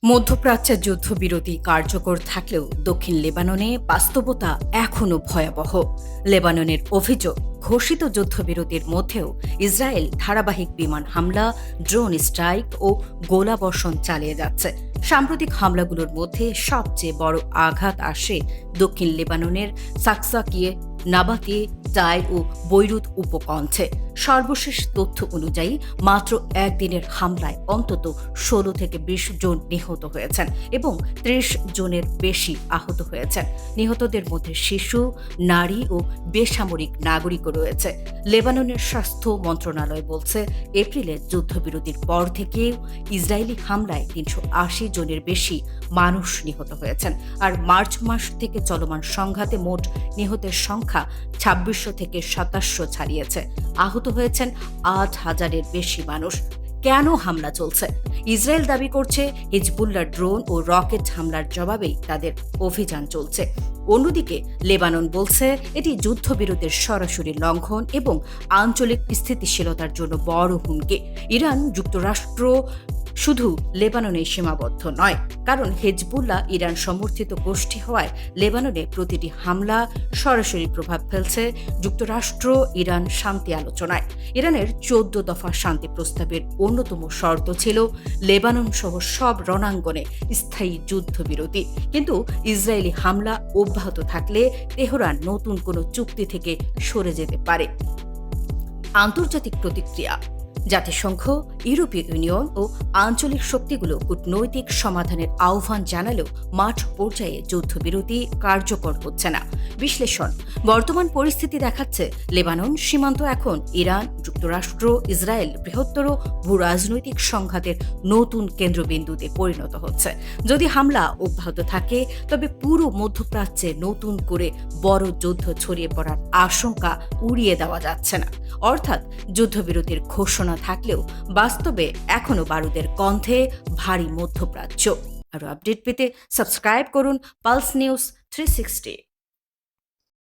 মধ্যপ্রাচ্যের যুদ্ধবিরতি কার্যকর থাকলেও দক্ষিণ লেবাননে বাস্তবতা এখনও ভয়াবহ। লেবাননের অভিযোগ, ঘোষিত যুদ্ধবিরতির মধ্যেও ইসরায়েল ধারাবাহিক বিমান হামলা, ড্রোন স্ট্রাইক ও গোলাবর্ষণ চালিয়ে যাচ্ছে। সাম্প্রতিক হামলাগুলোর মধ্যে সবচেয়ে বড় আঘাত আসে দক্ষিণ লেবাননের সাকসাকিয়ে, নাবাতিয়ে, টাইর ও বৈরুত উপকণ্ঠে। সর্বশেষ তথ্য অনুযায়ী মাত্র একদিনের হামলায় অন্তত ১৬ থেকে ২০ জন নিহত হয়েছেন এবং ৩০ জনের বেশি আহত হয়েছেন। নিহতদের মধ্যে শিশু, নারী ও বেসামরিক নাগরিকও রয়েছে। লেবাননের স্বাস্থ্য মন্ত্রণালয় বলছে, এপ্রিলে যুদ্ধবিরতির পর থেকে ইসরায়েলি হামলায় ৩৮০ জনের বেশি মানুষ নিহত হয়েছেন। আর মার্চ মাস থেকে চলমান সংঘাতে মোট নিহতের সংখ্যা ২৬০০ থেকে ২৭০০ ছাড়িয়েছে। আহত হয়েছেন ৮,০০০-এর বেশি মানুষ। কেন হামলা চলছে? ইসরায়েল দাবি করছে হিজবুল্লাহ ড্রোন ও রকেট হামলার জবাবেই তাদের অভিযান চলছে। অন্যদিকে লেবানন বলছে এটি যুদ্ধবিরতির সরাসরি লঙ্ঘন এবং আঞ্চলিক স্থিতিশীলতার জন্য বড় হুমকি। ইরান, যুক্তরাষ্ট্র শুধু লেবাননে সীমাবদ্ধ নয়, কারণ হেজবুল্লাহ ইরান সমর্থিত গোষ্ঠী হওয়ায় লেবাননে প্রতিটি হামলা সরাসরি প্রভাব ফেলছে যুক্তরাষ্ট্র ইরান শান্তি আলোচনায়। ইরানের ১৪ দফা শান্তি প্রস্তাবের অন্যতম শর্ত ছিল লেবানন সহ সব রণাঙ্গনে স্থায়ী যুদ্ধবিরতি। কিন্তু ইসরায়েলি হামলা অব্যাহত থাকলে তেহরান নতুন কোনো চুক্তি থেকে সরে যেতে পারে। আন্তর্জাতিক প্রতিক্রিয়া। জাতিসংঘ, ইউরোপীয় ইউনিয়ন ও আঞ্চলিক শক্তিগুলো কূটনৈতিক সমাধানের আহ্বান জানালেও মাঠ পর্যায়ে যুদ্ধবিরতি কার্যকর হচ্ছে না। বিশ্লেষণ, বর্তমান পরিস্থিতি দেখাচ্ছে লেবানন সীমান্ত এখন ইরান, যুক্তরাষ্ট্র, ইসরায়েল বৃহত্তর ভূরাজনৈতিক সংঘাতের নতুন কেন্দ্রবিন্দুতে পরিণত হচ্ছে। যদি হামলা অব্যাহত থাকে তবে পুরো মধ্যপ্রাচ্যে নতুন করে বড় যুদ্ধ ছড়িয়ে পড়ার আশঙ্কা উড়িয়ে দেওয়া যাচ্ছে না। অর্থাৎ যুদ্ধবিরতির ঘোষণা থাকলেও বাস্তবে এখনো বারুদের গন্ধে ভারী মধ্যপ্রাচ্য। আরও আপডেট পেতে সাবস্ক্রাইব করুন পালস নিউজ 360।